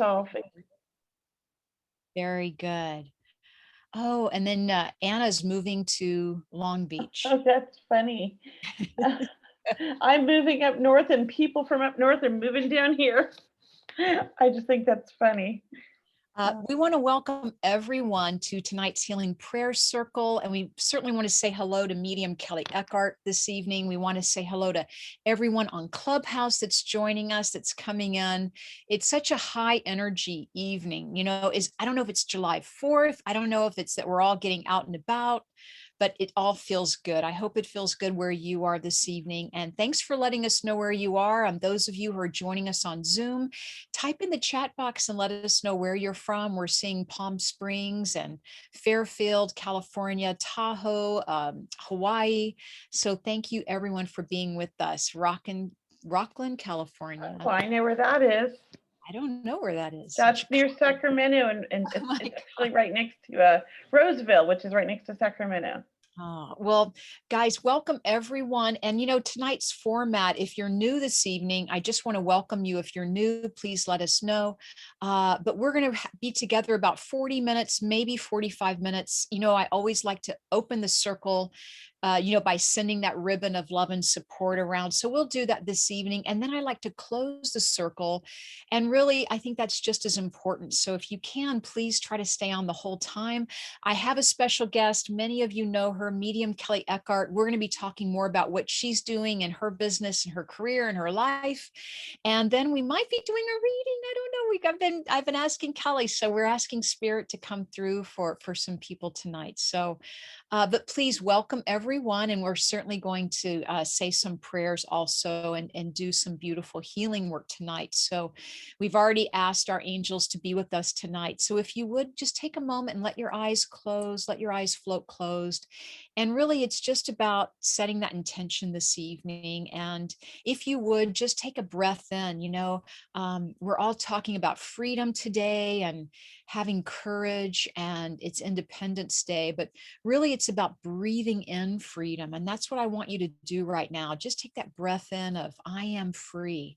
solving. Very good. Oh, and then Anna's moving to Long Beach. Oh, that's funny. I'm moving up north and people from up north are moving down here. I just think that's funny. We want to welcome everyone to tonight's Healing Prayer Circle, and we certainly want to say hello to medium Kelley Eckhardt this evening. We want to say hello to everyone on Clubhouse that's joining us, that's coming in. It's such a high energy evening. I don't know if it's July 4th. I don't know if it's that we're all getting out and about, but it all feels good. I hope it feels good where you are this evening. And thanks for letting us know where you are. Those of you who are joining us on Zoom, type in the chat box and let us know where you're from. We're seeing Palm Springs and Fairfield, California, Tahoe, Hawaii. So thank you everyone for being with us. Rockland, California. Well, I know where that is. I don't know where that is. That's near Sacramento, and it's actually right next to Roseville, which is right next to Sacramento. Oh, well, guys, welcome everyone. And tonight's format, if you're new this evening, I just want to welcome you. If you're new, please let us know. But we're going to be together about 40 minutes, maybe 45 minutes. I always like to open the circle by sending that ribbon of love and support around. So we'll do that this evening. And then I like to close the circle. And really, I think that's just as important. So if you can, please try to stay on the whole time. I have a special guest. Many of you know her, medium Kelley Eckhardt. We're going to be talking more about what she's doing in her business and her career and her life. And then we might be doing a reading. I don't know. I've been asking Kelley. So we're asking Spirit to come through for some people tonight. So but please welcome everyone. And we're certainly going to say some prayers also and do some beautiful healing work tonight. So we've already asked our angels to be with us tonight. So if you would just take a moment and let your eyes close, let your eyes float closed. And really, it's just about setting that intention this evening. And if you would just take a breath in, we're all talking about freedom today and having courage, and it's Independence Day, but really it's about breathing in freedom. And that's what I want you to do right now. Just take that breath in of I am free.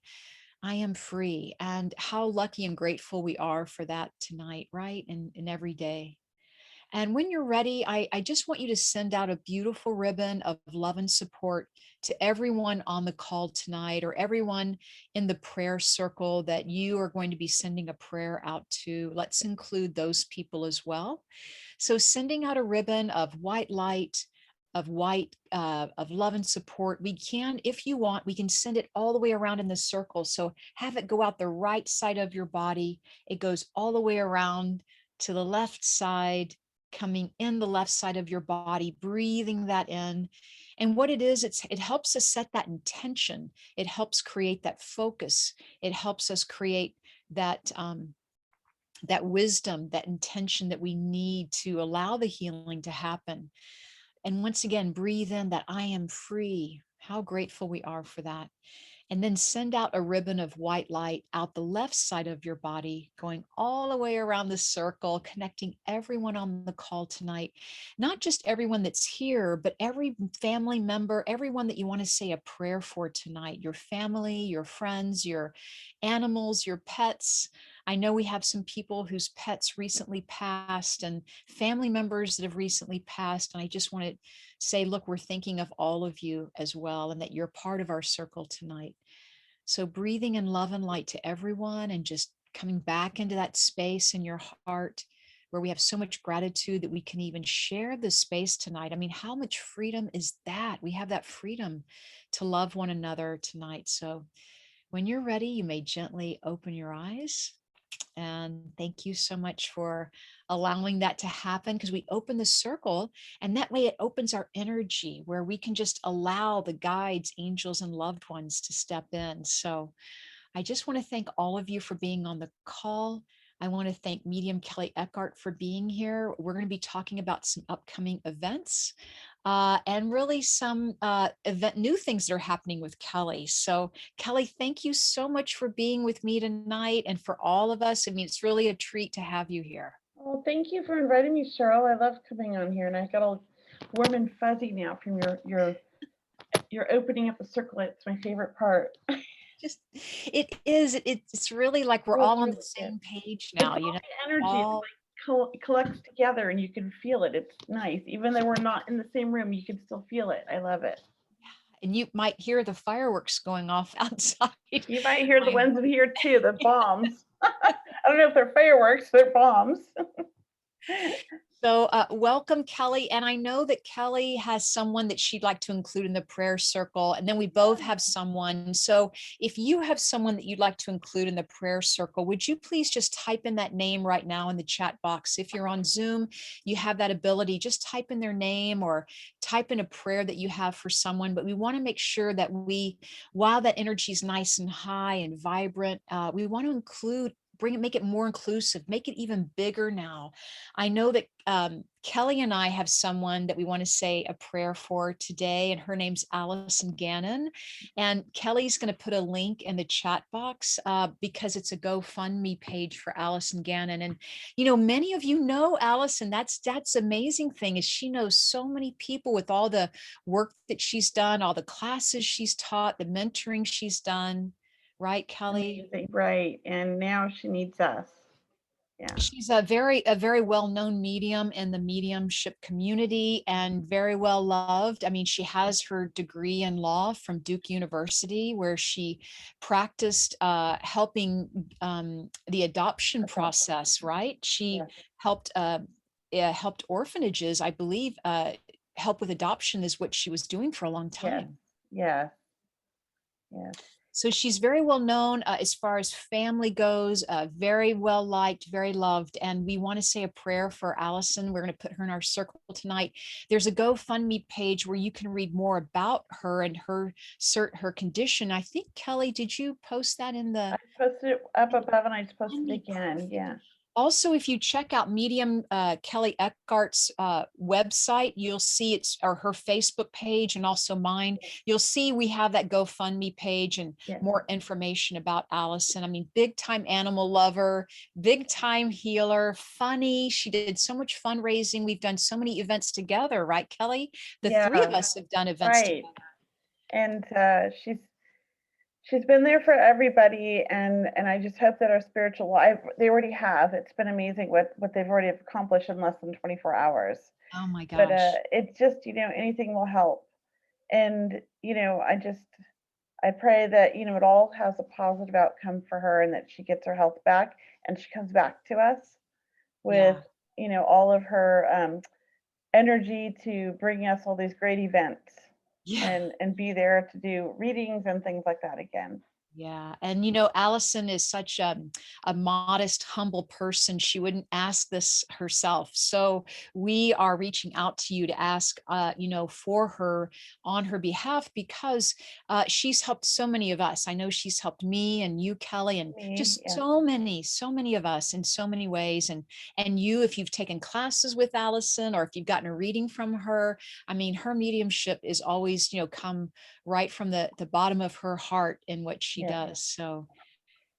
I am free. And how lucky and grateful we are for that tonight, right? And every day. And when you're ready, I just want you to send out a beautiful ribbon of love and support to everyone on the call tonight, or everyone in the prayer circle that you are going to be sending a prayer out to. Let's include those people as well. So sending out a ribbon of white light, of love and support. We can, if you want, we can send it all the way around in the circle. So have it go out the right side of your body. It goes all the way around to the left side, coming in the left side of your body, breathing that in. And what it is, it helps us set that intention. It helps create that focus. It helps us create that that wisdom, that intention that we need to allow the healing to happen. And once again, breathe in that I am free. How grateful we are for that. And then send out a ribbon of white light out the left side of your body, going all the way around the circle, connecting everyone on the call tonight. Not just everyone that's here, but every family member, everyone that you want to say a prayer for tonight, your family, your friends, your animals, your pets. I know we have some people whose pets recently passed and family members that have recently passed. And I just want to say, look, we're thinking of all of you as well, and that you're part of our circle tonight. So breathing in love and light to everyone, and just coming back into that space in your heart where we have so much gratitude that we can even share this space tonight. I mean, how much freedom is that? We have that freedom to love one another tonight. So when you're ready, you may gently open your eyes. And thank you so much for allowing that to happen, because we open the circle, and that way it opens our energy where we can just allow the guides, angels, and loved ones to step in. So I just want to thank all of you for being on the call. I want to thank Medium Kelley Eckhardt for being here. We're going to be talking about some upcoming events and really some new things that are happening with Kelley. So Kelley, thank you so much for being with me tonight, and for all of us. I mean, it's really a treat to have you here. Well, thank you for inviting me, Cheryl. I love coming on here, and I got all warm and fuzzy now from your opening up the circle. It's my favorite part. Just, it is, it's really like we're Feels all on the really good. same page It's now, all you know, the energy, it all, like collects together and you can feel it. It's nice. Even though we're not in the same room, you can still feel it. I love it. and you might hear the fireworks going off outside. You might hear the I ones in here too, the bombs. I don't know if they're fireworks, they're bombs. So, welcome, Kelley. And I know that Kelley has someone that she'd like to include in the prayer circle. And then we both have someone. So, if you have someone that you'd like to include in the prayer circle, would you please just type in that name right now in the chat box? If you're on Zoom, you have that ability, just type in their name or type in a prayer that you have for someone. But we want to make sure that while that energy is nice and high and vibrant, we want to include, bring it, make it more inclusive, make it even bigger now. I know that Kelley and I have someone that we want to say a prayer for today, and her name's Allison Gannon. And Kelley's going to put a link in the chat box because it's a GoFundMe page for Allison Gannon. And you know, many of you know Allison. That's amazing thing is she knows so many people with all the work that she's done, all the classes she's taught, the mentoring she's done. Right, Kelley? Amazing, right. And now she needs us. Yeah. She's a very well-known medium in the mediumship community and very well loved. I mean, she has her degree in law from Duke University, where she practiced helping the adoption process, right? She Yes. helped helped orphanages, I believe, help with adoption is what she was doing for a long Yes. time. Yes. Yes. So she's very well known as far as family goes, very well liked, very loved. And we want to say a prayer for Allison. We're going to put her in our circle tonight. There's a GoFundMe page where you can read more about her and her condition. I think, Kelley, did you post that in I the? posted it up above and I just posted it again. Perfect. Yeah. Also, if you check out Medium Kelley Eckhart's website, you'll see it's, or her Facebook page and also mine. You'll see we have that GoFundMe page and Yes. more information about Allison. I mean, big time animal lover, big time healer, funny. She did so much fundraising. We've done so many events together, right, Kelley? The three of Yeah. us have done events Right. together. And she's been there for everybody, and I just hope that our spiritual life, they already have. It's been amazing what they've already accomplished in less than 24 hours. Oh my But gosh. it's just, anything will help. And I pray that, it all has a positive outcome for her and that she gets her health back and she comes back to us with, Yeah. all of her energy to bring us all these great events Yeah. and be there to do readings and things like that again. Yeah. And, you know, Allison is such a modest, humble person. She wouldn't ask this herself. So we are reaching out to you to ask, you know, for her on her behalf, because she's helped so many of us. I know she's helped me and you, Kelley, and Me, just yeah, so many of us in so many ways. And you, if you've taken classes with Allison or if you've gotten a reading from her, I mean, her mediumship is always, you know, come right from the bottom of her heart in what she yeah. does. So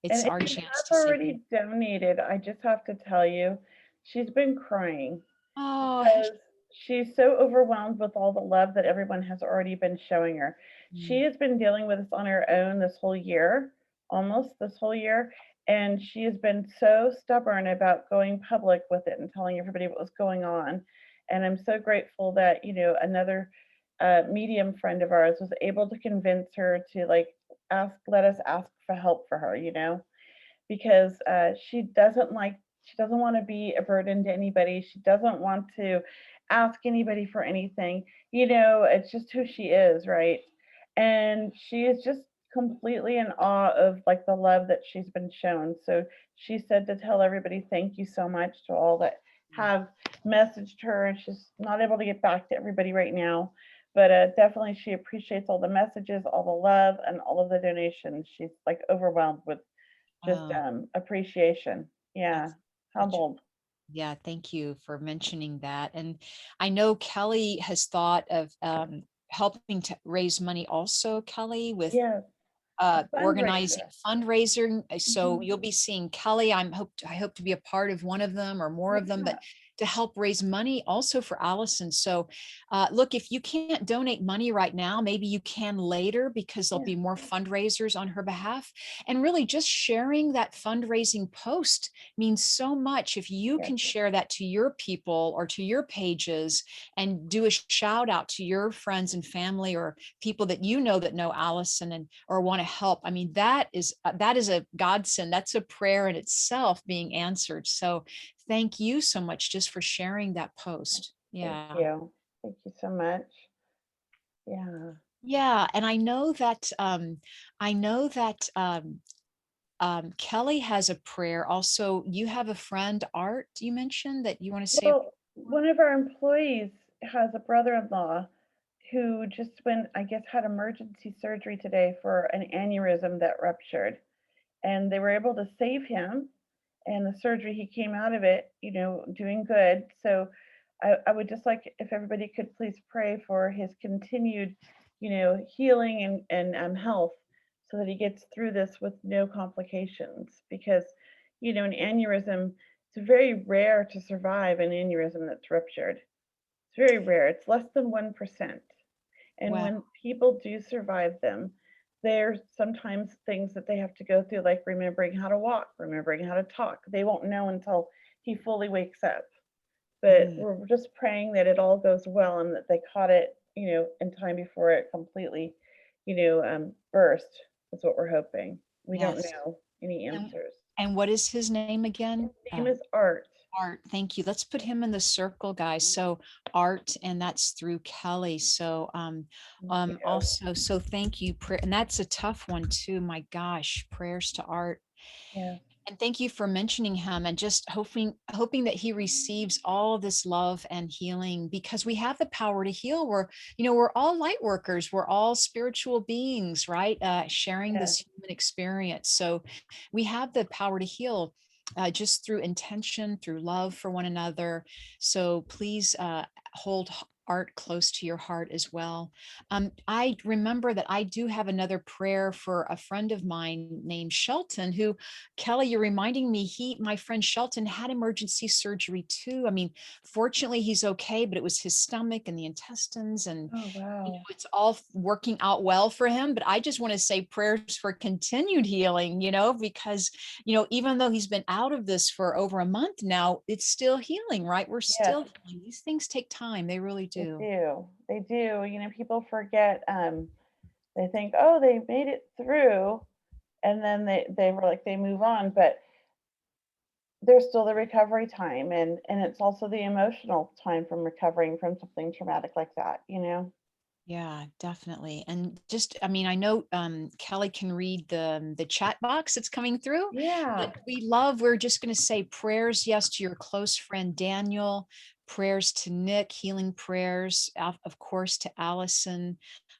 it's And if our you chance have to say thank already donated, I just have to tell you, she's been crying you. Oh, because she's so overwhelmed with all the love that everyone has already been showing her. She mm, has been dealing with this on her own this whole year, almost this whole year, and she has been so stubborn about going public with it and telling everybody what was going on. And I'm so grateful that, another medium friend of ours was able to convince her to let us ask for help for her, because she doesn't want to be a burden to anybody. She doesn't want to ask anybody for anything. It's just who she is, right? And she is just completely in awe of the love that she's been shown. So she said to tell everybody thank you so much to all that have messaged her, and she's not able to get back to everybody right now. But definitely she appreciates all the messages, all the love, and all of the donations. She's overwhelmed with just oh, appreciation. Yeah, that's such a, humbled. yeah, thank you for mentioning that. And I know Kelley has thought of helping to raise money also, Kelley, with Yes, a organizing fundraiser. a fundraiser. So Mhm. you'll be seeing Kelley. I hope to be a part of one of them or more of them. But Yeah, to help raise money also for Allison. So look, if you can't donate money right now, maybe you can later, because there'll Yeah. be more fundraisers on her behalf. And really just sharing that fundraising post means so much. If you Yeah. can share that to your people or to your pages and do a shout out to your friends and family or people that you know that know Allison and or want to help. I mean, that is a godsend. That's a prayer in itself being answered. So thank you so much just for sharing that post. Thank Yeah. you. Thank you so much. Yeah. Yeah. And I know that Kelley has a prayer. Also, you have a friend, Art, you mentioned that you want to say a Well, one of our employees has a brother-in-law who just went, I guess, had emergency surgery today for an aneurysm that ruptured. And they were able to save him. And the surgery, he came out of it, doing good. So I would just like if everybody could please pray for his continued, healing and health so that he gets through this with no complications. Because, an aneurysm, it's very rare to survive an aneurysm that's ruptured. It's very rare. It's less than 1%. And wow. when people do survive them, there's sometimes things that they have to go through, like remembering how to walk, remembering how to talk. They won't know until he fully wakes up. But Mm, we're just praying that it all goes well and that they caught it, in time before it completely, burst. Is what we're hoping. We don't yes. know any And, answers. and what is his name again? His name is Art. Art, thank you. Let's put him in the circle, guys. So Art, and that's through Kelley. So Thank you. also, so thank you. And that's a tough one too. My gosh, prayers to Art. Yeah. And thank you for mentioning him and just hoping that he receives all this love and healing, because we have the power to heal. We're all light workers. We're all spiritual beings, right? Sharing Yeah. this human experience. So we have the power to heal just through intention, through love for one another. So please hold Art close to your heart as well. I remember that I do have another prayer for a friend of mine named Shelton, who, Kelley, you're reminding me, my friend Shelton had emergency surgery too. I mean, fortunately he's okay, but it was his stomach and the intestines, and Oh, wow. it's all working out well for him. But I just want to say prayers for continued healing, because, even though he's been out of this for over a month now, it's still healing, right? We're Yes. still healing. These things take time. They really They do. do. They do. People forget, they think, "Oh, they made it through," and then they were like they move on, but there's still the recovery time, and it's also the emotional time from recovering from something traumatic like that. Yeah, definitely. And just, I mean, I know Kelley can read the chat box that's coming through, Yeah. but we're just going to say prayers, yes, to your close friend Daniel, prayers to Nick, healing prayers, of course, to Allison.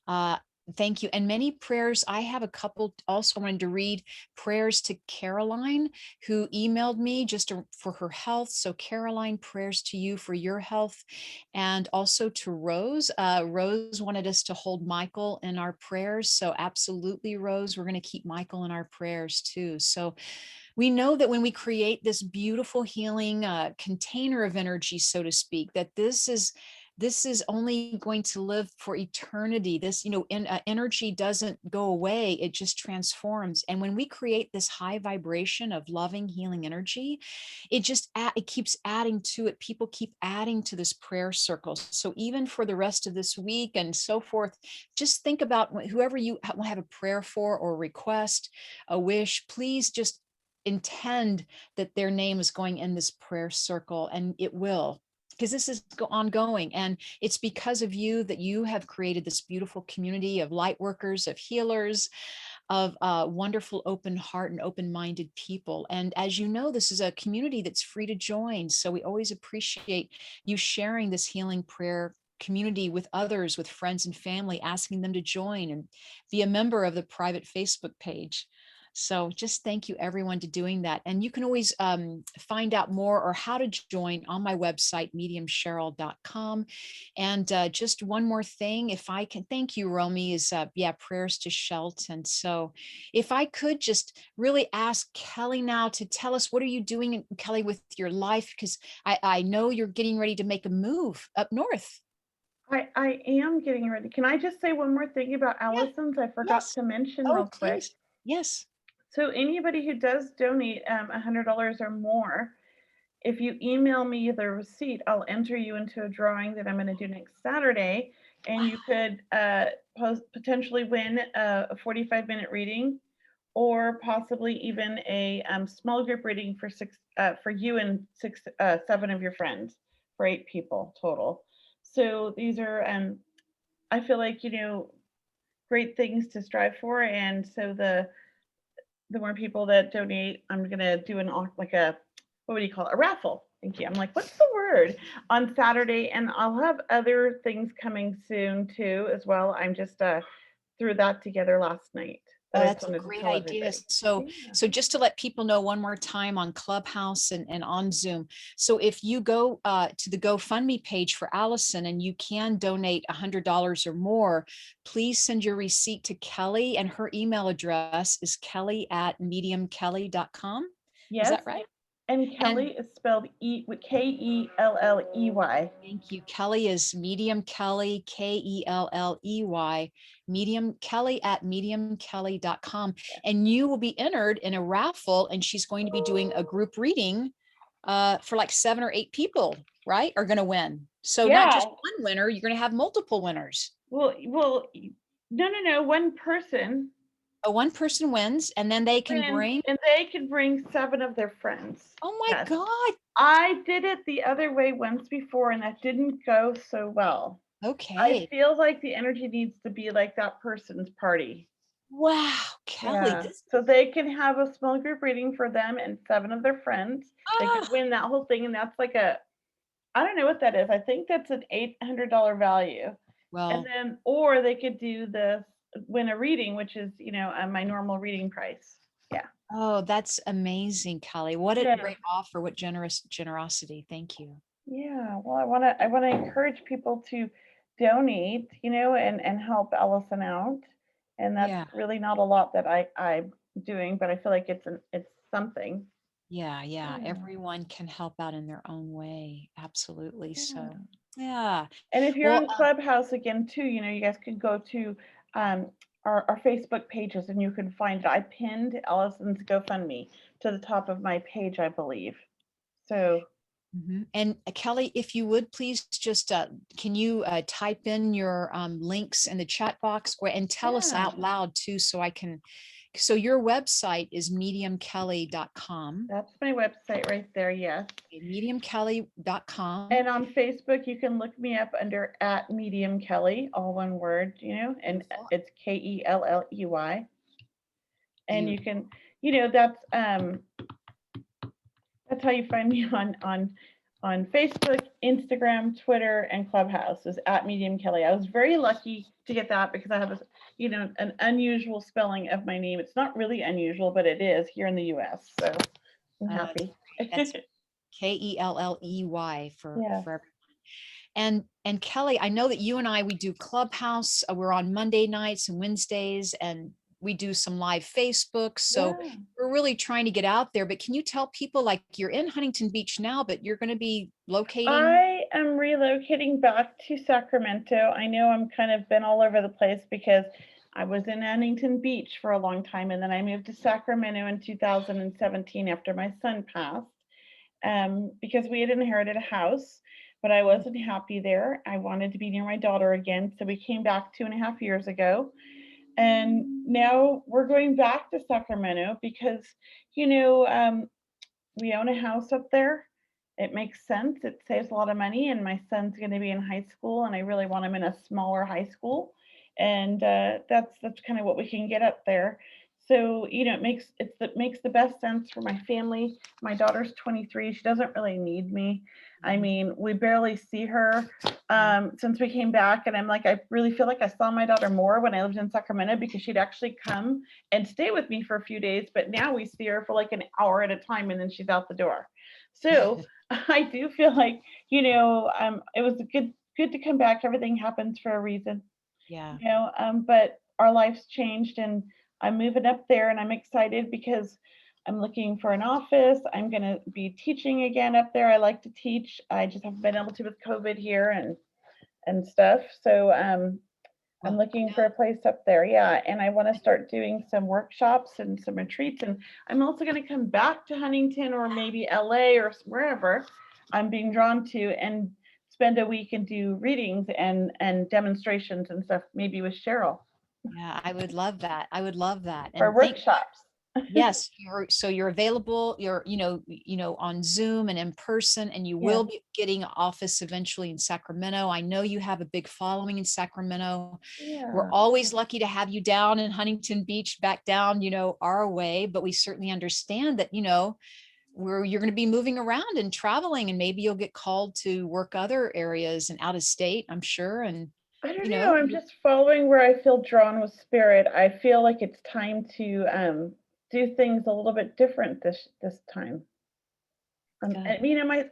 Uh, Thank you. And many prayers. I have a couple also wanted to read prayers to Caroline, who emailed me just for her health. So Caroline, prayers to you for your health, and also to Rose. Rose wanted us to hold Michael in our prayers. So absolutely, Rose, we're going to keep Michael in our prayers too. So we know that when we create this beautiful healing container of energy, so to speak, that this is only going to live for eternity. This, energy doesn't go away. It just transforms. And when we create this high vibration of loving, healing energy, it keeps adding to it. People keep adding to this prayer circle. So even for the rest of this week and so forth, just think about whoever you have a prayer for or request, a wish, please just intend that their name is going in this prayer circle, and it will, because this is ongoing, and it's because of you that you have created this beautiful community of light workers, of healers, of wonderful open heart and open-minded people. And as you know, this is a community that's free to join, so we always appreciate you sharing this healing prayer community with others, with friends and family, asking them to join and be a member of the private Facebook page. So just thank you everyone to doing that. And you can always find out more or how to join on my website, mediumcheryl.com. And just one more thing, if I can, thank you, Romy, is prayers to Shelton. So if I could just really ask Kelley now to tell us, what are you doing, Kelley, with your life? Because I know you're getting ready to make a move up north. I am getting ready. Can I just say one more thing about Yeah. Allison's? I forgot Yes. to mention Oh, real quick. please. Yes. So anybody who does donate $100 or more, if you email me the receipt, I'll enter you into a drawing that I'm going to do next Saturday, and you could potentially win a 45-minute reading, or possibly even a small group reading for you and seven of your friends, for 8 people total. So these are I feel like, great things to strive for, and so the more people that donate, I'm gonna do like a, what would you call it, a raffle. Thank you. I'm like, what's the word, on Saturday, and I'll have other things coming soon too as well. I'm just threw that together last night. Oh, That I just that's a wanted to great tell idea. everybody. So, Yeah. so just to let people know one more time on Clubhouse and on Zoom. So if you go to the GoFundMe page for Allison and you can donate $100 or more, please send your receipt to Kelley, and her email address is kelley@mediumkelly.com. Is Yes. that right? And And Kelley is spelled Kelley. thank you. Kelley is Medium Kelley, Kelley, Medium Kelley at mediumkelly.com. And you will be entered in a raffle, and she's going to be doing a group reading for like 7 or 8 people, right? Are going to win. So not Yeah. just one winner, you're going to have multiple winners. Well, no. One person One person wins, and then they can wins, bring, and they can bring 7 of their friends. oh my Yes. God. I did it the other way once before, and that didn't go so well. I Okay. feel like the energy needs to be like that person's party. Wow, Kelley, Yeah. this So is, they can have a small group reading for them and 7 of their friends. They could win that whole thing, and that's like I don't know what that is. I think that's an $800 value. And well, then, or they could do this, win a reading, which is, my normal reading price. Yeah. oh, that's amazing, Kelley. What a Yeah. great offer. What generosity. Thank you. Yeah. Well, I want to encourage people to donate, and help Allison out. And that's Yeah. really not a lot that I'm doing, but I feel like it's something. Yeah. Yeah. Yeah. Everyone can help out in their own way. Absolutely. Yeah. So, yeah. And if you're Well, on Clubhouse again too, you guys can go to um, our Facebook pages, and you can find it. I pinned Allison's GoFundMe to the top of my page, I believe. So and Kelley, if you would please just, can you type in your links in the chat box, and tell us yeah, out loud too, so I can, so your website is mediumkelly.com. that's my website right there. Yes. Mediumkelly.com. And on Facebook, you can look me up under @Medium Kelley, all one word, and it's Kelley. And you can, that's how you find me on Facebook, Instagram, Twitter, and Clubhouse is @Medium Kelley. I was very lucky to get that because I have an unusual spelling of my name. It's not really unusual, but it is here in the U.S. So I'm happy. That's Kelley for Yeah. everyone. And Kelley, I know that you and I, we do Clubhouse. We're on Monday nights and Wednesdays, and we do some live Facebook. So Yeah. we're really trying to get out there. But can you tell people, like, you're in Huntington Beach now, but you're going to be locating? I am relocating back to Sacramento. I know I'm kind of been all over the place because I was in Huntington Beach for a long time, and then I moved to Sacramento in 2017 after my son passed, because we had inherited a house, but I wasn't happy there. I wanted to be near my daughter again, so we came back 2.5 years ago. And now we're going back to Sacramento because, we own a house up there. It makes sense. It saves a lot of money, and my son's going to be in high school, and I really want him in a smaller high school, and that's kind of what we can get up there. So, it makes the best sense for my family. My daughter's 23. She doesn't really need me. I Mhm. mean, we barely see her Yeah. since we came back. And I'm like, I really feel like I saw my daughter more when I lived in Sacramento because she'd actually come and stay with me for a few days. But now we see her for like an hour at a time and then she's out the door. So I do feel like, it was good to come back. Everything happens for a reason, Yeah. but our life's changed and I'm moving up there and I'm excited because I'm looking for an office. I'm going to be teaching again up there. I like to teach. I just haven't been able to with COVID here and stuff. So I'm Well, looking for a place up there. Yeah. And I want to start doing some workshops and some retreats. And I'm also going to come back to Huntington or maybe LA or wherever I'm being drawn to and spend a week and do readings and demonstrations and stuff, maybe with Cheryl yeah, I would love that. I would love that. or And thank workshops. Yes, you're available, on Zoom and in person, and you Yeah. will be getting an office eventually in Sacramento. I know you have a big following in Sacramento. We're Yeah. always lucky to have you down in Huntington Beach, back down, our way, but we certainly understand that, where you're going to be moving around and traveling, and maybe you'll get called to work other areas and out of state, I'm sure. And, I don't you know. know, I'm just following where I feel drawn with spirit. I feel like it's time to do things a little bit different this time. good. I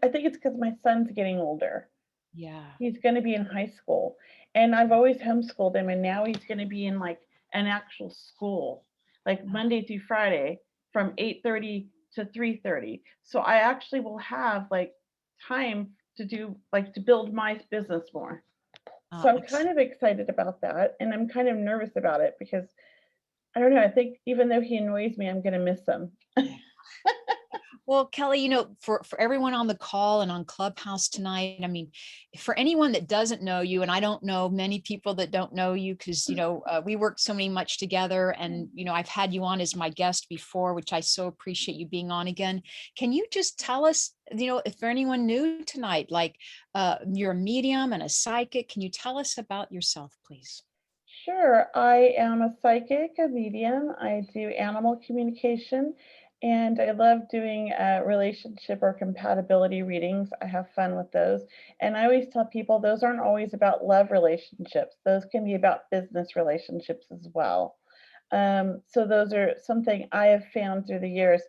think it's because my son's getting older. Yeah. He's going to be in high school, and I've always homeschooled him, and now he's going to be in like an actual school, like Uh, Monday through Friday from 8:30 to 3:30. So I actually will have like time to do like to build my business more. So I'm kind Excellent. of excited about that, and I'm kind of nervous about it because I don't know. I think even though he annoys me, I'm going to miss him. Well, Kelley, for everyone on the call and on Clubhouse tonight, I mean, for anyone that doesn't know you, and I don't know many people that don't know you because, we worked so many much together, and, I've had you on as my guest before, which I so appreciate you being on again. Can you just tell us, if for anyone new tonight, like you're a medium and a psychic, can you tell us about yourself, please? Sure, I am a psychic, a medium. I do animal communication, and I love doing relationship or compatibility readings. I have fun with those. And I always tell people those aren't always about love relationships, those can be about business relationships as well. So those are something I have found through the years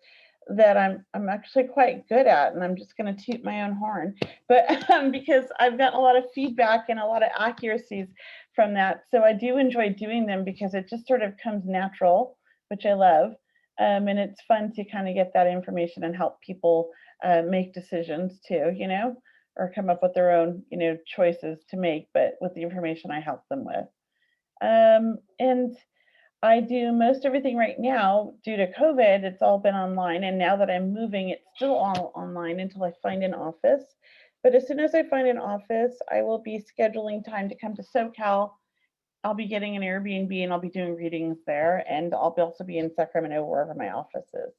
that I'm actually quite good at, and I'm just going to toot my own horn, but because I've gotten a lot of feedback and a lot of accuracies from that. So I do enjoy doing them because it just sort of comes natural, which I love. And it's fun to kind of get that information and help people make decisions too, or come up with their own, choices to make, but with the information I help them with. And I do most everything right now due to COVID. It's all been online. And now that I'm moving, it's still all online until I find an office. But as soon as I find an office, I will be scheduling time to come to SoCal. I'll be getting an Airbnb and I'll be doing readings there. And I'll also be in Sacramento, wherever my office is.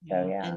So, Yeah. yeah.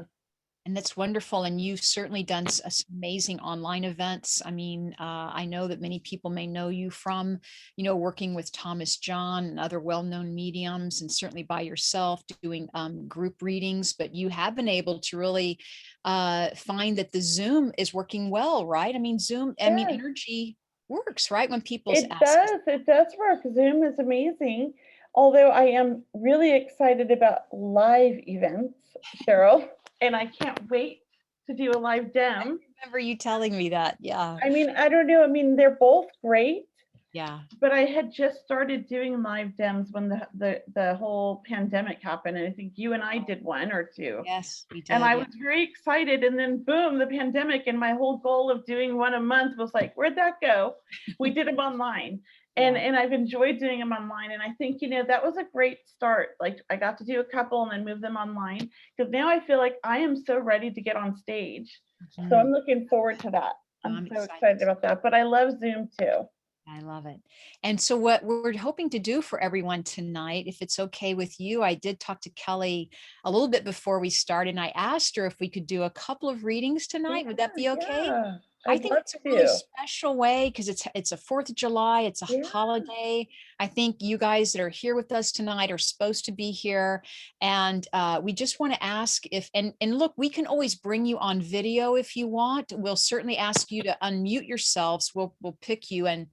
And that's wonderful. And you've certainly done some amazing online events. I mean, I know that many people may know you from, working with Thomas John and other well-known mediums, and certainly by yourself doing group readings. But you have been able to really find that the Zoom is working well, right? I mean, Yes, energy works, right? When people's it ask us. does. It does work. Zoom is amazing. Although I am really excited about live events, Cheryl, and I can't wait to do a live I dem. remember you telling me that. Yeah. I mean, I don't know. I mean, they're both great, Yeah. but I had just started doing live dems when the whole pandemic happened, and I think you and I did one or two. Yes, we And did. I Yeah. was very excited, and then boom, the pandemic, and my whole goal of doing one a month was like, where'd that go? We did them online, and Yeah. and I've enjoyed doing them online. And I think that was a great start. Like I got to do a couple and then move them online because now I feel like I am so ready to get on stage. So Mhm. I'm looking forward to that. I'm I'm so excited. excited about that. But I love Zoom too. I love it. And so what we're hoping to do for everyone tonight, if it's okay with you, I did talk to Kelley a little bit before we started, and I asked her if we could do a couple of readings tonight. Would that be okay? Yeah, I I'd think love it's a really to. special way because it's a 4th of July, it's a Yeah. holiday. I think you guys that are here with us tonight are supposed to be here. And we just want to ask if, and look, we can always bring you on video if you want. We'll certainly ask you to unmute yourselves. We'll pick you and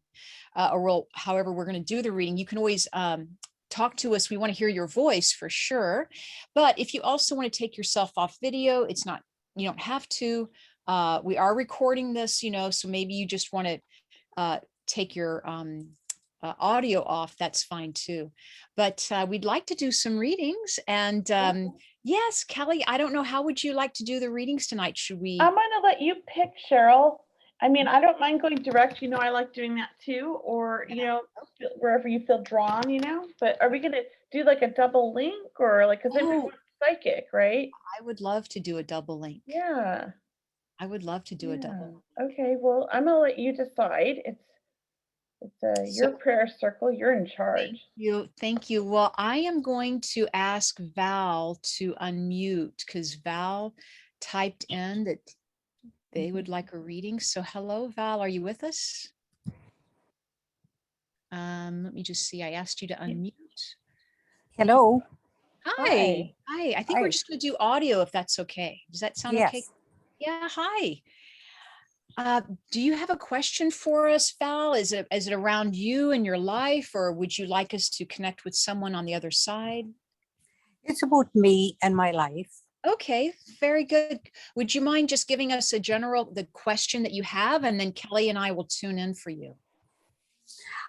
or we'll, however we're going to do the reading. You can always talk to us. We want to hear your voice for sure. But if you also want to take yourself off video, it's not, you don't have to. We are recording this, so maybe you just want to take your audio off. That's fine too. But we'd like to do some readings. And yes, Kelley, I don't know, how would you like to do the readings tonight? Should we? I'm going to let you pick, Cheryl. I mean, I don't mind going direct. I like doing that too. Or, wherever you feel drawn, But are we going to do like a double link or like, because everyone's psychic, right? I would love to do a double link. Yeah. I would love to do a double. Okay, well, I'm going to let you decide. It's your prayer circle. You're in charge. Thank you. Well, I am going to ask Val to unmute because Val typed in that they would like a reading. So hello, Val, are you with us? Let me just see. I asked you to unmute. Hello. Hi. I think Hi. we're just going to do audio if that's okay. Does that sound okay? Yeah. Hi. Do you have a question for us, Val? Is it around you and your life, or would you like us to connect with someone on the other side? It's about me and my life. Okay, very good. Would you mind just giving us the question that you have, and then Kelley and I will tune in for you.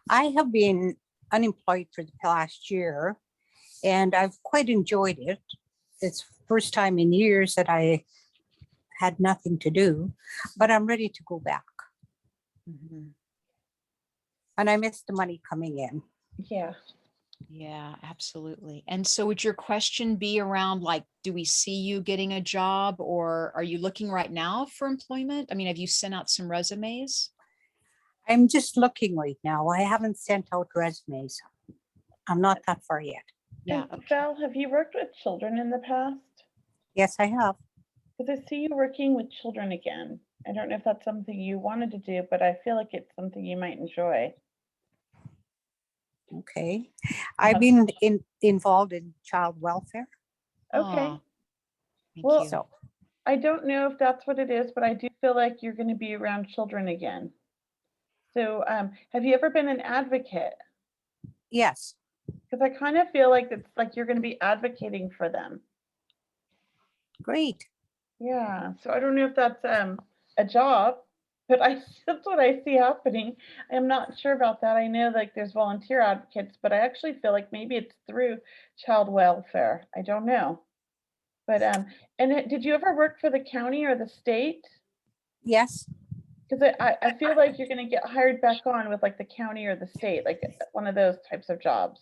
I have been unemployed for the past year, and I've quite enjoyed it. It's the first time in years that I had nothing to do, but I'm ready to go back. Mm-hmm. And I miss the money coming in. Yeah, absolutely. And so would your question be around, like, do we see you getting a job, or are you looking right now for employment? I mean, have you sent out some resumes? I'm just looking right now. I haven't sent out resumes. I'm not that far yet. Yeah. Okay. Val, have you worked with children in the past? Yes, I have. Because I see you working with children again. I don't know if that's something you wanted to do, but I feel like it's something you might enjoy. Okay. I've been involved in child welfare. Okay. Well, so I don't know if that's what it is, but I do feel like you're going to be around children again. So have you ever been an advocate? Yes. Because I kind of feel like it's like you're going to be advocating for them. Great. Yeah. So I don't know if that's a job, but that's what I see happening. I'm not sure about that. I know like there's volunteer advocates, but I actually feel like maybe it's through child welfare. I don't know. But and did you ever work for the county or the state? Yes. Because I feel like you're going to get hired back on with like the county or the state, like one of those types of jobs.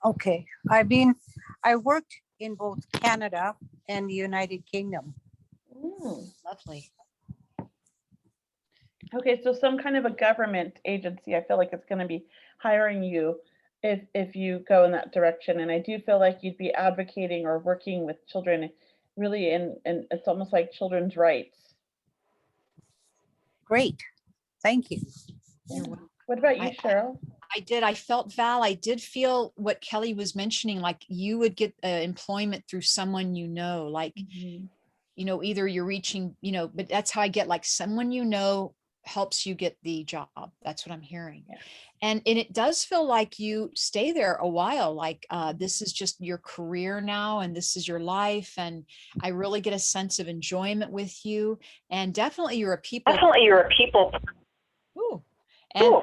Okay. I worked in both Canada and the United Kingdom. Lovely. Okay, so some kind of a government agency, I feel like it's going to be hiring you if you go in that direction. And I do feel like you'd be advocating or working with children really in it's almost like children's rights. Great. Thank you. Yeah. What about you, Cheryl? I felt, Val, I did feel what Kelley was mentioning, like you would get employment through someone, like, either you're reaching, but that's how I get, like, someone, helps you get the job. That's what I'm hearing. Yeah. And it does feel like you stay there a while, like this is just your career now, and this is your life. And I really get a sense of enjoyment with you. And definitely you're a people. Ooh. And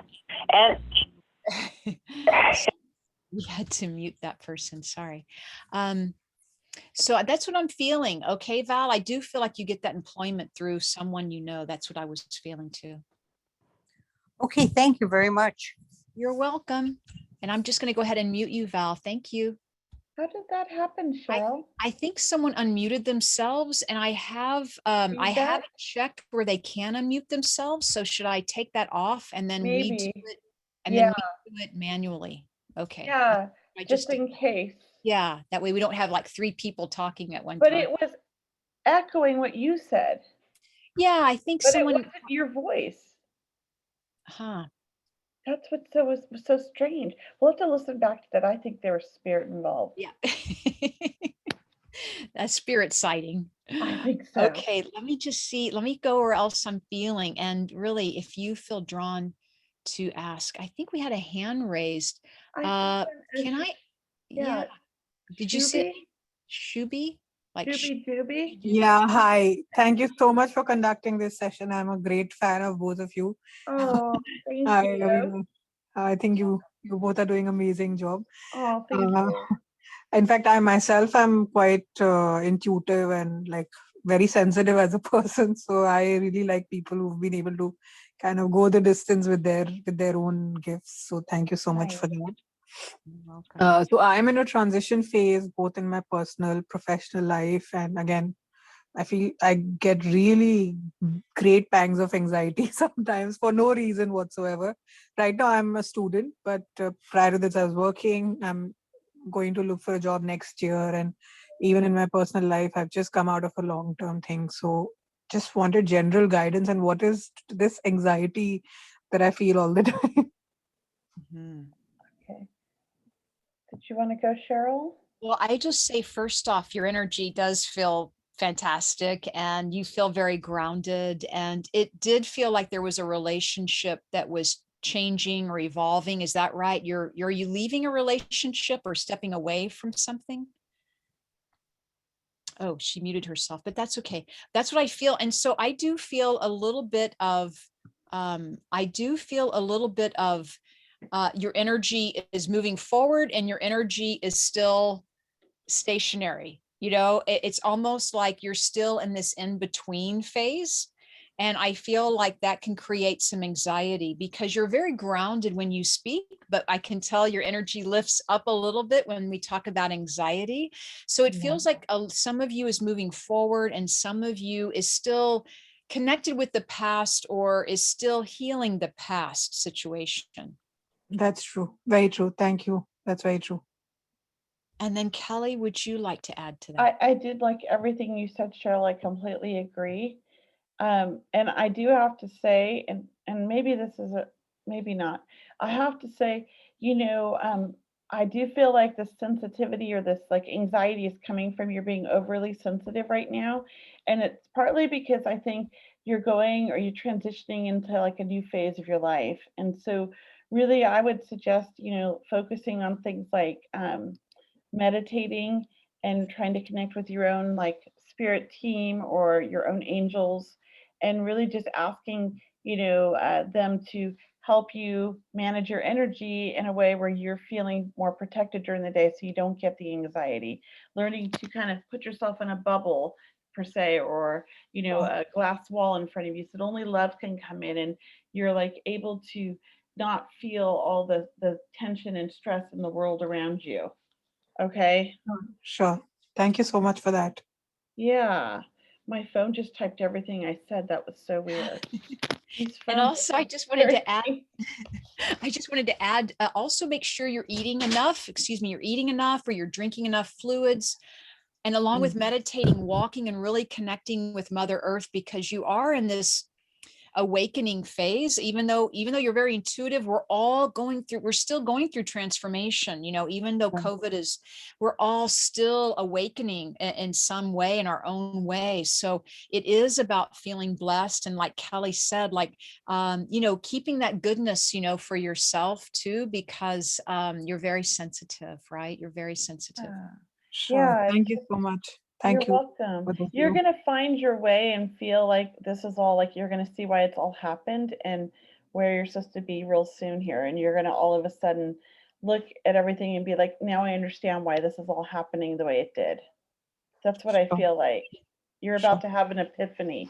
we had to mute that person. Sorry. So that's what I'm feeling. Okay, Val, I do feel like you get that employment through someone, that's what I was feeling too. Okay, thank you very much. You're welcome. And I'm just going to go ahead and mute you, Val. Thank you. How did that happen, Cheryl? I think someone unmuted themselves, and I Feedback? haven't checked where they can unmute themselves. So should I take that off and then redo Maybe. it and Yeah, then redo it manually? Okay. yeah, I just just, in case. yeah, that way we don't have like three people talking at one But time. it was echoing what you said, Yeah, I think but it someone, wasn't your voice. huh? That's what was so strange. We'll have to listen back to that. I think there was spirit involved. Yeah. A spirit sighting. I think so. Okay, let me just see. Let me go where else I'm feeling. And really, if you feel drawn to ask, I think we had a hand raised. I think Uh, when, can I? Yeah. yeah, Did you see it? Shuby, Shuby? Like Dooby Dooby. Yeah, hi. Thank you so much for conducting this session. I'm a great fan of both of you. Oh, thank I you. mean, I think you both are doing amazing job. Oh, thank Uh, you. in fact, I myself am quite intuitive and like very sensitive as a person. So I really like people who've been able to kind of go the distance with their own gifts. So thank you so much Nice. for that. you're welcome. So I'm in a transition phase, both in my personal, professional life, and again, I feel I get really great pangs of anxiety sometimes for no reason whatsoever. Right now, I'm a student, but prior to this, I was working. I'm going to look for a job next year. And even in my personal life, I've just come out of a long term thing. So just wanted general guidance. And what is this anxiety that I feel all the time? Mhm. Okay. Did you want to go, Cheryl? Well, I just say first off, your energy does feel fantastic and you feel very grounded. And it did feel like there was a relationship that was changing or evolving. Is that right? Are you leaving a relationship or stepping away from something? Oh, she muted herself, but that's okay. That's what I feel. And so I do feel a little bit of, your energy is moving forward and your energy is still stationary. It's almost like you're still in this in between phase. And I feel like that can create some anxiety because you're very grounded when you speak, but I can tell your energy lifts up a little bit when we talk about anxiety. So it feels like some of you is moving forward and some of you is still connected with the past or is still healing the past situation. That's true. Very true. Thank you. That's very true. And then Kelley, would you like to add to that? I did like everything you said, Cheryl. I completely agree. And I do have to say, and maybe this is maybe not. I have to say, I do feel like this sensitivity or this like anxiety is coming from you're being overly sensitive right now, and it's partly because I think you're going or you're transitioning into like a new phase of your life, and so really I would suggest focusing on things like meditating and trying to connect with your own like spirit team or your own angels, and really just asking them to help you manage your energy in a way where you're feeling more protected during the day so you don't get the anxiety, learning to kind of put yourself in a bubble per se, or a glass wall in front of you so that only love can come in and you're like able to not feel all the tension and stress in the world around you. Okay. Sure. Thank you so much for that. Yeah. My phone just typed everything I said. That was so weird. These And phones also, are I just wanted to add, irritating. also make sure you're eating enough, you're eating enough or you're drinking enough fluids. And along with meditating, walking and really connecting with Mother Earth, because you are in this awakening phase. Even though you're very intuitive, we're still going through transformation. Even though COVID is, we're all still awakening in some way, in our own way. So it is about feeling blessed, and like Kelley said, like keeping that goodness for yourself too, because you're very sensitive, right? You're very sensitive. Sure. Yeah, Thank you so much. you're Thank you. welcome. both of You're you. going to find your way and feel like this is all like you're going to see why it's all happened and where you're supposed to be real soon here. And you're going to all of a sudden look at everything and be like, now I understand why this is all happening the way it did. That's what I Sure. feel like. You're Sure. about to have an epiphany.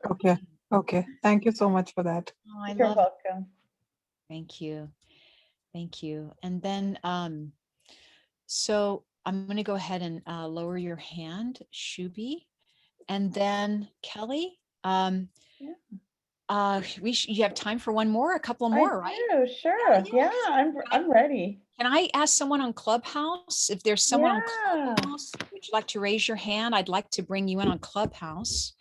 Okay. Okay. Thank you so much for that. Oh, I You're love welcome. Thank you. Thank you. And then, so I'm going to go ahead and lower your hand, Shubi, and then Kelley. Yeah. You have time for one more, a couple I more, right? do, sure. Yeah, Can I'm ready. I ask someone on Clubhouse? If there's someone on Yeah. Clubhouse, would you like to raise your hand? I'd like to bring you in on Clubhouse.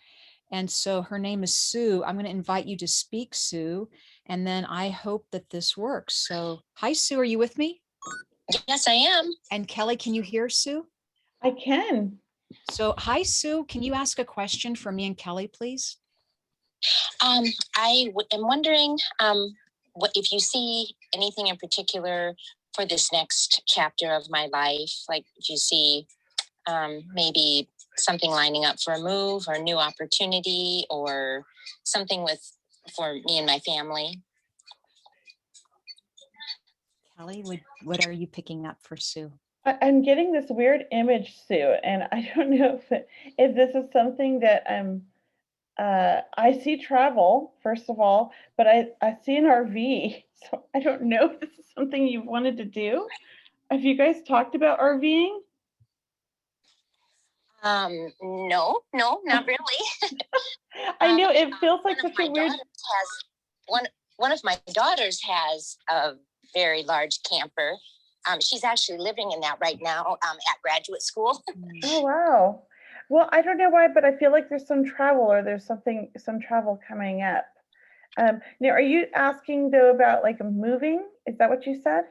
And so her name is Sue. I'm going to invite you to speak, Sue. And then I hope that this works. So, hi, Sue. Are you with me? Yes, I am. And Kelley, can you hear Sue? I can. So, hi, Sue. Can you ask a question for me and Kelley, please? Am wondering what if you see anything in particular for this next chapter of my life, like if you see maybe something lining up for a move or a new opportunity or something for me and my family. Kelley, what are you picking up for Sue? I'm getting this weird image, Sue, and I don't know if this is something that I see travel, first of all, but I see an RV. So I don't know if this is something you've wanted to do. Have you guys talked about RVing? No, not really. I know it feels like such a weird. One of my daughters has a very large camper. She's actually living in that right now at graduate school. Oh, wow. Well, I don't know why, but I feel like there's some travel or there's some travel coming up. Now, are you asking though about like moving? Is that what you said?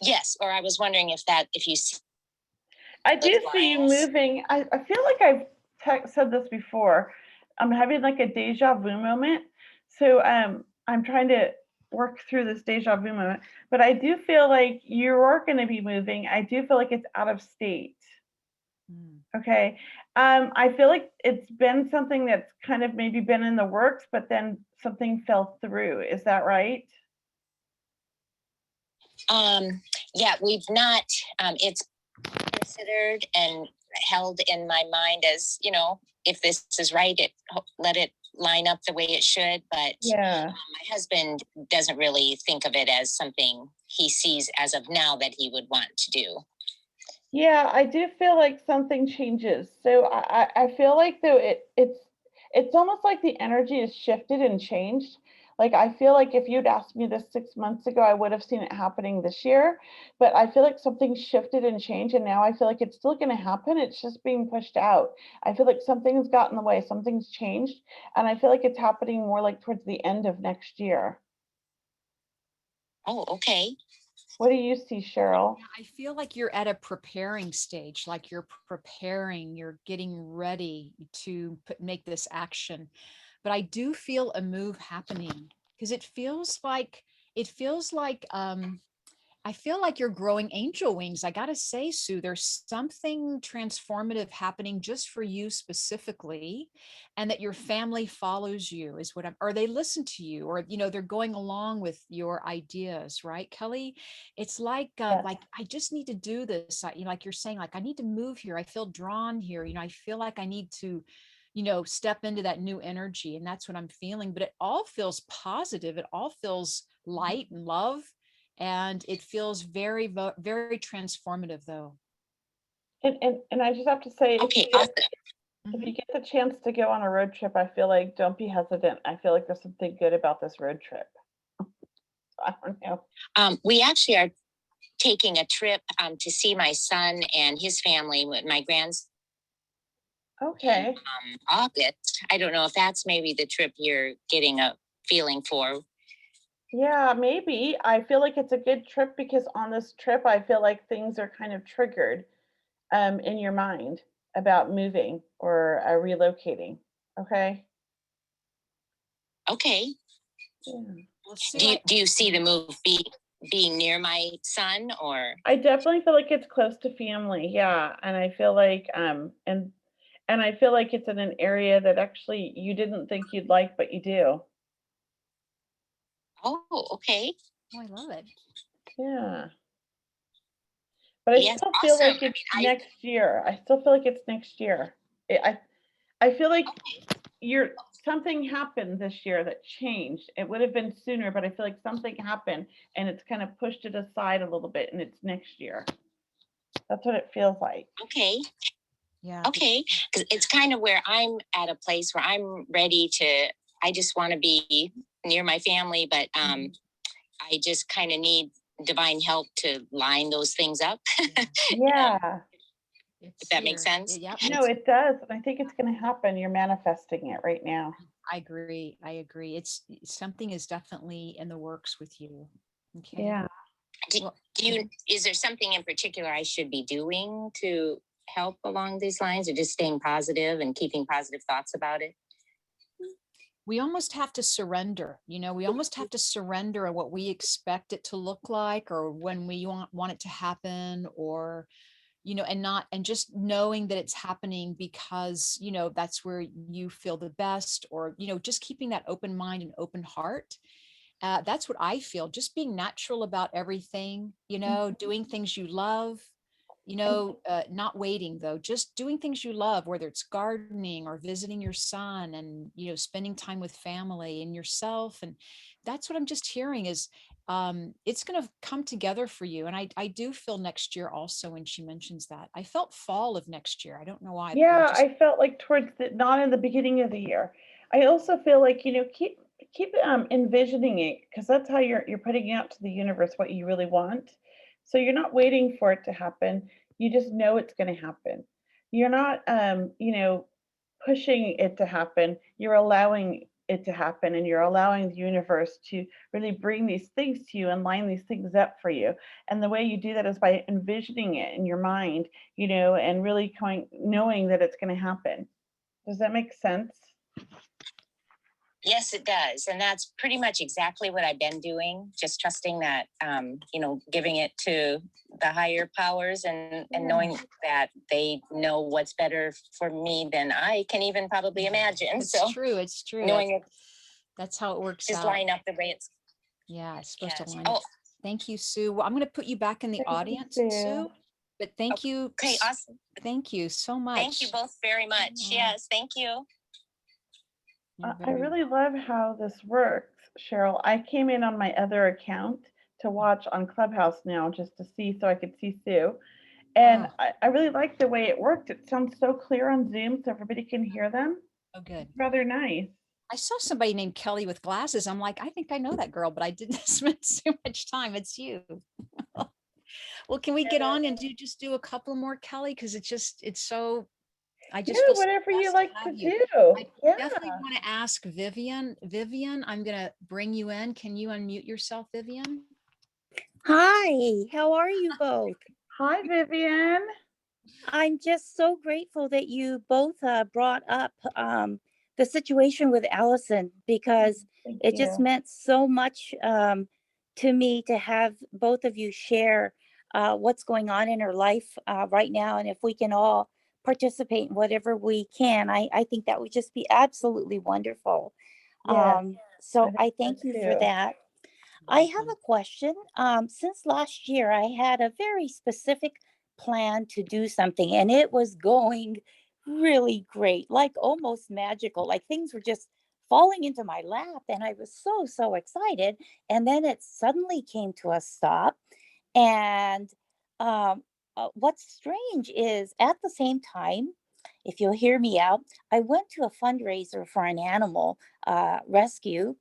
Yes, or I was wondering if you see. I do see you moving. I feel like I've said this before. I'm having like a deja vu moment. So I'm trying to work through this deja vu moment, but I do feel like you are going to be moving. I do feel like it's out of state. Okay. I feel like it's been something that's kind of maybe been in the works, but then something fell through. Is that right? Yeah, we've not, it's considered and held in my mind as, if this is right, let it line up the way it should. But yeah, my husband doesn't really think of it as something he sees as of now that he would want to do. Yeah, I do feel like something changes. So I feel like though it's almost like the energy is shifted and changed. Like I feel like if you'd asked me this 6 months ago, I would have seen it happening this year. But I feel like something shifted and changed, and now I feel like it's still going to happen. It's just being pushed out. I feel like something's got in the way, something's changed, and I feel like it's happening more like towards the end of next year. Oh, okay. What do you see, Cheryl? I feel like you're at a preparing stage, like you're preparing, you're getting ready to make this action. But I do feel a move happening because it feels like I feel like you're growing angel wings. I got to say, Sue, there's something transformative happening just for you specifically, and that your family follows you is what or they listen to you, or, they're going along with your ideas, right, Kelley? It's like, Yes. like, I just need to do this. Like you're saying, like, I need to move here. I feel drawn here. I feel like I need to, step into that new energy. And that's what I'm feeling, but it all feels positive. It all feels light and love. And it feels very, very transformative, though. And I just have to say, Okay. if you get the chance to go on a road trip, I feel like don't be hesitant. I feel like there's something good about this road trip. I don't know. We actually are taking a trip to see my son and his family with my grandson. Okay. August. I don't know if that's maybe the trip you're getting a feeling for. Yeah, maybe. I feel like it's a good trip because on this trip, I feel like things are kind of triggered in your mind about moving or relocating. Okay. Okay. Yeah. Do you see the move being near my son, or? I definitely feel like it's close to family. Yeah. And I feel like and I feel like it's in an area that actually you didn't think you'd like, but you do. Oh, okay. Oh, I love it. Yeah. But I still feel like it's next year. I still feel like it's next year. I feel like something happened this year that changed. It would have been sooner, but I feel like something happened and it's kind of pushed it aside a little bit, and it's next year. That's what it feels like. Okay. Yeah. Okay. Because it's kind of where I'm at a place where I'm ready to, I just want to be near my family, but I just kind of need divine help to line those things up. Yeah. If that makes sense. Yep. No, it does. And I think it's going to happen. You're manifesting it right now. I agree. I agree. It's something is definitely in the works with you. Okay. Yeah. Well, Is there something in particular I should be doing to help along these lines, or just staying positive and keeping positive thoughts about it? we almost have to surrender, we almost have to surrender at what we expect it to look like, or when we want it to happen, or and just knowing that it's happening because that's where you feel the best, or just keeping that open mind and open heart. That's what I feel, just being natural about everything, doing things you love, not waiting though, just doing things you love, whether it's gardening or visiting your son, and spending time with family and yourself. And that's what I'm just hearing is it's going to come together for you. And I do feel next year also, when she mentions that, I felt fall of next year. I don't know why. Yeah, I felt like towards the, not in the beginning of the year. I also feel like, keep envisioning it, because that's how you're putting out to the universe what you really want. So you're not waiting for it to happen. You just know it's going to happen. You're not pushing it to happen. You're allowing it to happen, and you're allowing the universe to really bring these things to you and line these things up for you. And the way you do that is by envisioning it in your mind, and really knowing that it's going to happen. Does that make sense? Yes, it does. And that's pretty much exactly what I've been doing, just trusting that, giving it to the higher powers, and knowing that they know what's better for me than I can even probably imagine. It's true. It's true. Knowing that's how it works just out. line up the way it's. Yeah, it's supposed to line Oh, up. Thank you, Sue. Well, I'm going to put you back in the Thank you, audience, Sue. Sue. But thank you. Okay, awesome. Thank you so much. Thank you both very much. Yeah. Yes, thank you. I really love how this works, Cheryl. I came in on my other account to watch on Clubhouse now, just to see, so I could see Sue. And I really like the way it worked. It sounds so clear on Zoom, so everybody can hear them. Oh, good. It's rather nice. I saw somebody named Kelley with glasses. I'm like, I think I know that girl, but I didn't spend so much time. It's you. Well, can we get on and just do a couple more, Kelley? Because it's so, I just feel whatever you blessed like have to you. do. I definitely want to ask Vivian. Vivian, I'm going to bring you in. Can you unmute yourself, Vivian? Hi, how are you both? Hi, Vivian. I'm just so grateful that you both brought up the situation with Allison, because Thank it you. just meant so much to me to have both of you share what's going on in her life right now. And if we can all participate in whatever we can, I think that would just be absolutely wonderful. Yes, So I I thank you for too. that. I have a question. Since last year, I had a very specific plan to do something, and it was going really great, like almost magical. Like things were just falling into my lap, and I was so excited. And then it suddenly came to a stop. And what's strange is at the same time, if you'll hear me out, I went to a fundraiser for an animal rescue.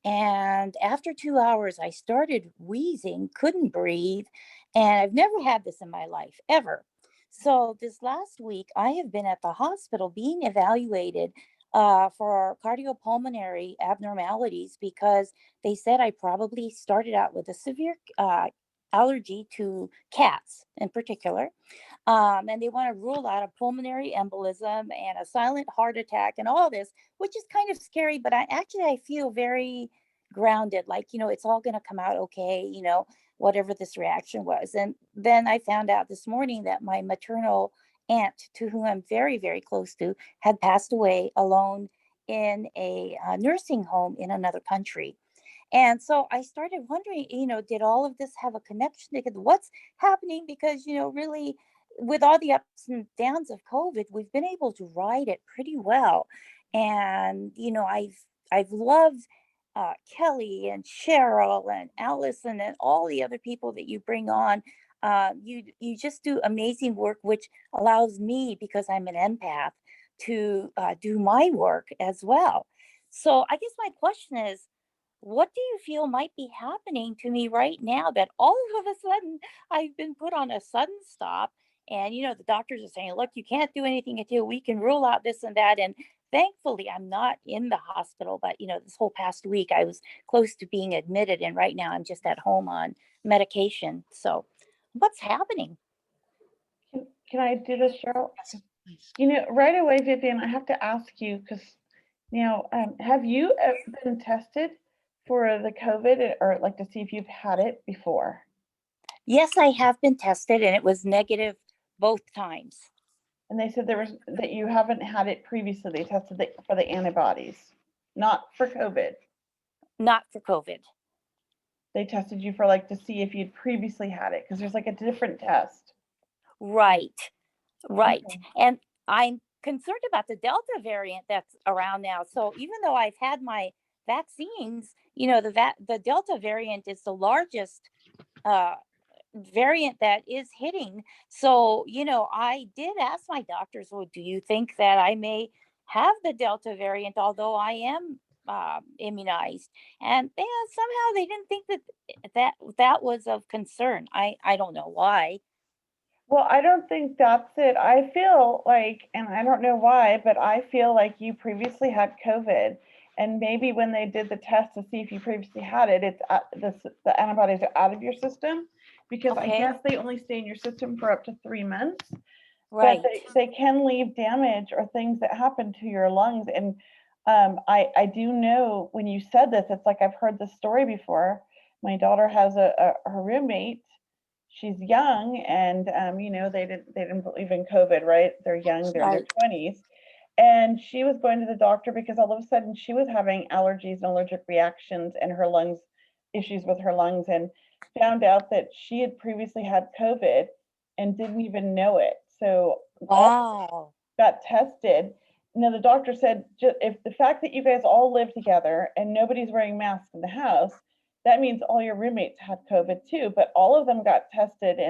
And after 2 hours, I started wheezing, couldn't breathe. And I've never had this in my life, ever. So this last week, I have been at the hospital being evaluated for cardiopulmonary abnormalities, because they said I probably started out with a severe allergy to cats in particular. And they want to rule out a pulmonary embolism and a silent heart attack and all this, which is kind of scary, but I feel very grounded, like, it's all going to come out okay, whatever this reaction was. And then I found out this morning that my maternal aunt, to whom I'm very, very close to, had passed away alone in a nursing home in another country. And so I started wondering, did all of this have a connection to what's happening? Because, really, with all the ups and downs of COVID, we've been able to ride it pretty well. And, I've loved Kelley and Cheryl and Allison and all the other people that you bring on. You just do amazing work, which allows me, because I'm an empath, to do my work as well. So I guess my question is, what do you feel might be happening to me right now that all of a sudden I've been put on a sudden stop? And, the doctors are saying, look, you can't do anything until we can rule out this and that. And thankfully, I'm not in the hospital. But, this whole past week, I was close to being admitted. And right now, I'm just at home on medication. So what's happening? Can I do this, Cheryl? Yes, please. Right away, Vivian, I have to ask you, because have you been tested for the COVID, or like to see if you've had it before? Yes, I have been tested, and it was negative both times. And they said that you haven't had it previously. They tested for the antibodies, not for COVID. Not for COVID. They tested you for to see if you'd previously had it, because there's a different test. Right. Okay. And I'm concerned about the Delta variant that's around now. So even though I've had my vaccines, the Delta variant is the largest variant that is hitting. So, I did ask my doctors, well, do you think that I may have the Delta variant, although I am immunized? And somehow they didn't think that was of concern. I don't know why. Well, I don't think that's it. I feel and I don't know why, but I feel like you previously had COVID, and maybe when they did the test to see if you previously had it, the antibodies are out of your system, because I Okay. guess they only stay in your system for up to 3 months. Right. But they can leave damage or things that happen to your lungs. And I do know, when you said this, it's like I've heard this story before. My daughter has her roommate. She's young, and they didn't believe in COVID, right? They're young, they're in their 20s. And she was going to the doctor because all of a sudden she was having allergies and allergic reactions, and her lungs, issues with her lungs, and found out that she had previously had COVID and didn't even know it. So Wow. got tested. The doctor said, if the fact that you guys all live together and nobody's wearing masks in the house, that means all your roommates had COVID too. But all of them got tested,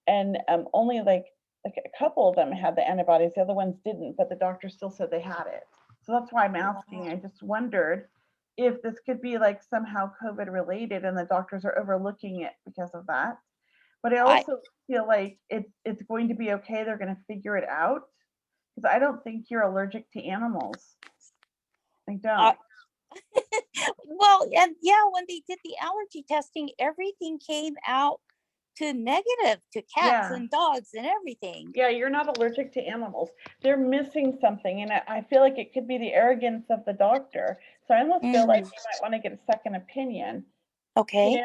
and only like a couple of them had the antibodies. The other ones didn't, but the doctor still said they had it. So that's why I'm asking. Wow. I just wondered if this could be somehow COVID related, and the doctors are overlooking it because of that. But I also feel like it's going to be okay. They're going to figure it out, because I don't think you're allergic to animals. I don't. Well, and yeah, when they did the allergy testing, everything came out to negative to cats Yeah. and dogs and everything. Yeah, you're not allergic to animals. They're missing something, and I feel like it could be the arrogance of the doctor. So I almost feel like you might want to get a second opinion. Okay.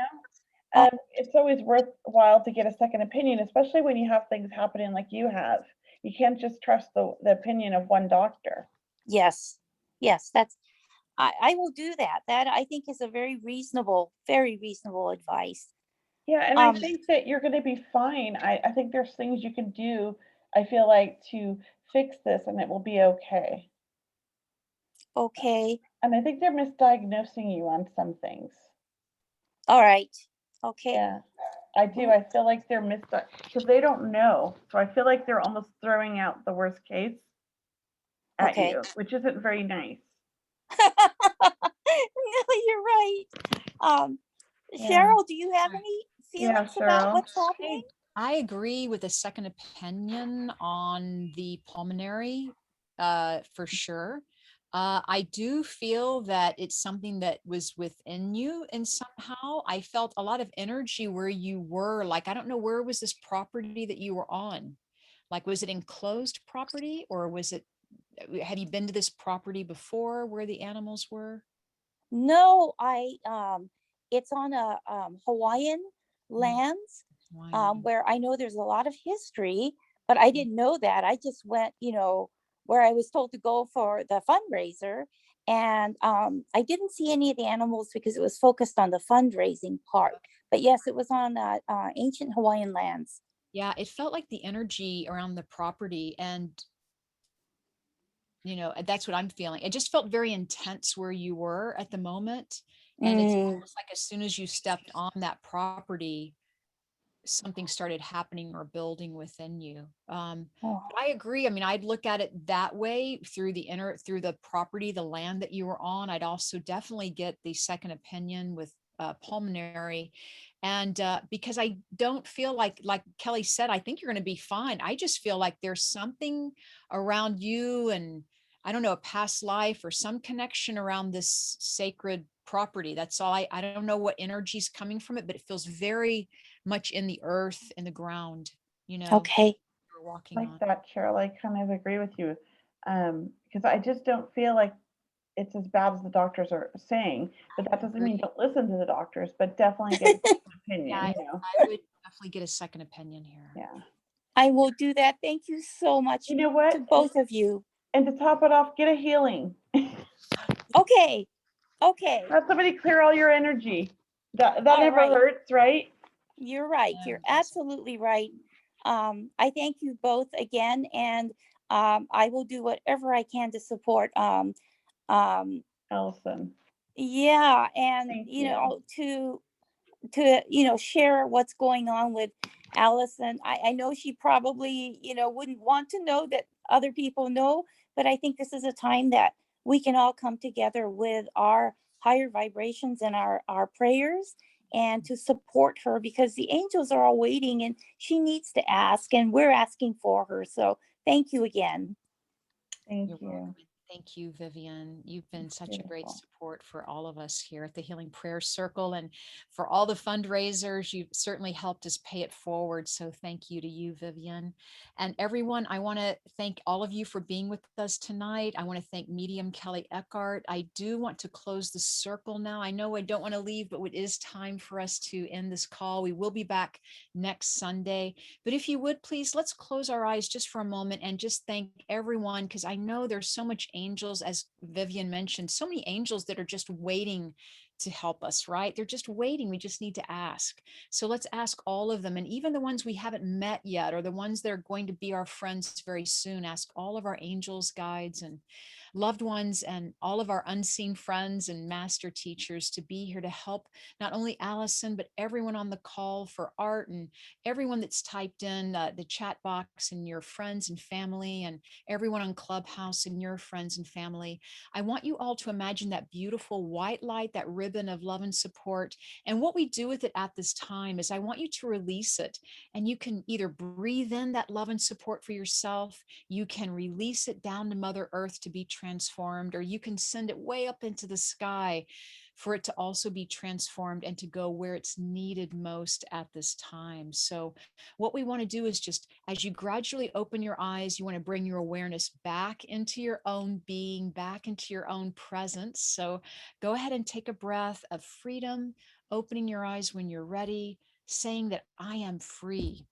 It's always worthwhile to get a second opinion, especially when you have things happening like you have. You can't just trust the opinion of one doctor. Yes. I will do that. That I think is a very reasonable advice. Yeah, and I think that you're going to be fine. I think there's things you can do, I feel like, to fix this, and it will be okay. Okay. And I think they're misdiagnosing you on some things. All right. Okay. Yeah, I do. I feel like they're because they don't know. So I feel like they're almost throwing out the worst case at you, which isn't very nice. No, you're right. Cheryl, do you have any feelings about what's happening? I agree with a second opinion on the pulmonary, for sure. I do feel that it's something that was within you, and somehow I felt a lot of energy where you were. I don't know, where was this property that you were on? Was it enclosed property, or have you been to this property before where the animals were? No, it's on a Hawaiian lands, where I know there's a lot of history, but I didn't know that. I just went, where I was told to go for the fundraiser, and I didn't see any of the animals because it was focused on the fundraising part. But yes, it was on ancient Hawaiian lands. Yeah, it felt like the energy around the property, and that's what I'm feeling. It just felt very intense where you were at the moment. And it's almost like as soon as you stepped on that property, something started happening or building within you. Oh, I agree. I mean, I'd look at it that way through through the property, the land that you were on. I'd also definitely get the second opinion with pulmonary. And because I don't feel like Kelley said, I think you're going to be fine. I just feel like there's something around you, and I don't know, a past life or some connection around this sacred property. That's all. I don't know what energy is coming from it, but it feels very much in the earth, in the ground, you know, okay. you're walking Like on. that, Cheryl, I kind of agree with you. Because I just don't feel like it's as bad as the doctors are saying, but that doesn't mean Agree. don't listen to the doctors, but definitely get a second Yeah, opinion, you know? I would definitely get a second opinion here. Yeah. I will do that. Thank you so much You know to what? both of you. And to top it off, get a healing. Okay. Okay. Let somebody clear all your energy. That All never right. hurts, right? You're right. Yeah, You're it doesn't. absolutely right. I thank you both again, and I will do whatever I can to support. Allison, Yeah, and thank you. to share what's going on with Allison. I know she probably wouldn't want to know that other people know, but I think this is a time that we can all come together with our higher vibrations and our prayers, and to support her, because the angels are all waiting and she needs to ask, and we're asking for her. So thank you again. Thank You're welcome. you. Thank you, Vivian. You've been such a great Beautiful. support for all of us here at the Healing Prayer Circle, and for all the fundraisers. You've certainly helped us pay it forward. So thank you to you, Vivian. And everyone, I want to thank all of you for being with us tonight. I want to thank medium Kelley Eckhardt. I do want to close the circle now. I know I don't want to leave, but it is time for us to end this call. We will be back next Sunday. But if you would, please, let's close our eyes just for a moment and just thank everyone, because I know there's so much angels, as Vivian mentioned, so many angels that are just waiting to help us, right? They're just waiting. We just need to ask. So let's ask all of them. And even the ones we haven't met yet, or the ones that are going to be our friends very soon, ask all of our angels, guides, and loved ones, and all of our unseen friends and master teachers to be here to help not only Allison, but everyone on the call, for Art, and everyone that's typed in the chat box, and your friends and family, and everyone on Clubhouse and your friends and family. I want you all to imagine that beautiful white light, that ribbon of love and support. And what we do with it at this time is I want you to release it. And you can either breathe in that love and support for yourself, you can release it down to Mother Earth to be transformed, or you can send it way up into the sky for it to also be transformed and to go where it's needed most at this time. So what we want to do is just, as you gradually open your eyes, you want to bring your awareness back into your own being, back into your own presence. So go ahead and take a breath of freedom, opening your eyes when you're ready, saying that I am free.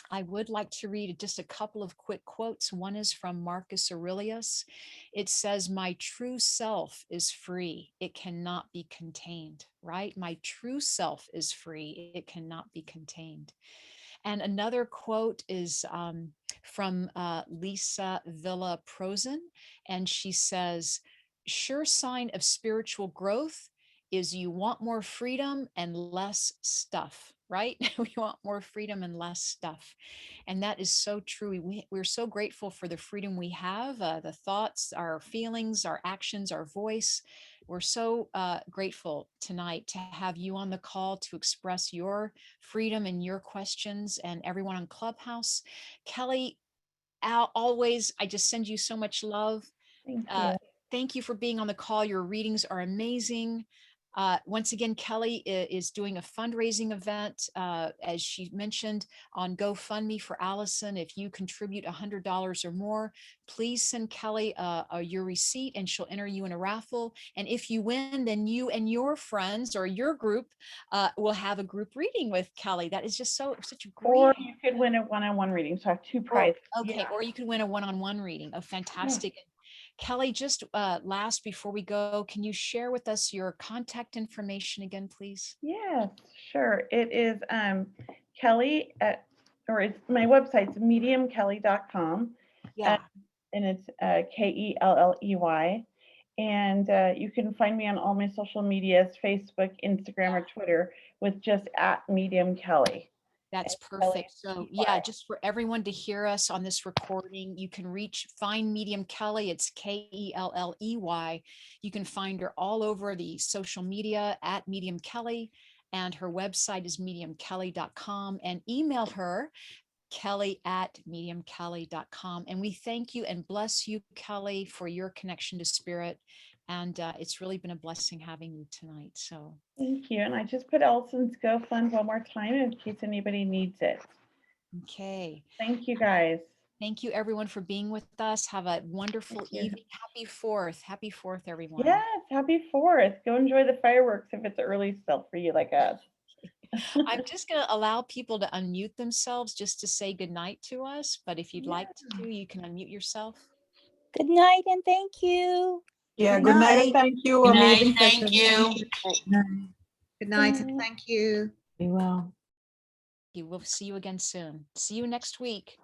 I would like to read just a couple of quick quotes. One is from Marcus Aurelius. It says, "My true self is free. It cannot be contained," right? My true self is free. It cannot be contained. And another quote is from Lisa Villa Prosen. And she says, "Sure sign of spiritual growth is you want more freedom and less stuff," right? We want more freedom and less stuff. And that is so true. We're so grateful for the freedom we have, the thoughts, our feelings, our actions, our voice. We're so grateful tonight to have you on the call to express your freedom and your questions, and everyone on Clubhouse. Kelley, always, I just send you so much love. Thank Uh, you. thank you for being on the call. Your readings are amazing. Once again, Kelley is doing a fundraising event, as she mentioned, on GoFundMe for Allison. If you contribute $100 or more, please send Kelley your receipt, and she'll enter you in a raffle. And if you win, then you and your friends or your group will have a group reading with Kelley. That is just such a Or great. you could win a one-on-one reading. So I have two Or, prizes. okay, Yeah. or you could win a one-on-one reading. Oh, fantastic. Kelley, just last before we go, can you share with us your contact information again, please? Yes, sure. It is Kelley or it's my website's mediumkelley.com. Yeah. And it's Kelley. And you can find me on all my social medias, Facebook, Instagram, or Twitter, with just @mediumkelley. That's and Kelley perfect. is So TY. yeah, just for everyone to hear us on this recording, you can find Medium Kelley. It's Kelley. You can find her all over the social media at Medium Kelley, and her website is mediumkelley.com, and email her Kelley@mediumkelley.com. And we thank you and bless you, Kelley, for your connection to spirit. And it's really been a blessing having you tonight. So Thank you. And I just put Allison's Go Fund one more time in case anybody needs it. okay. Thank you guys. Thank you everyone for being with us. Have a wonderful Thank you. evening. Happy 4th. Happy 4th, everyone. Yes, happy 4th. Go enjoy the fireworks if it's early still for you like us. I'm just going to allow people to unmute themselves just to say goodnight to us. But if you'd like to, you can unmute yourself. Good night and thank you. Yeah, Good good night and night. thank you. Good night. Amazing Thank session. you. Good night and thank you. Be well. We'll see you again soon. See you next week.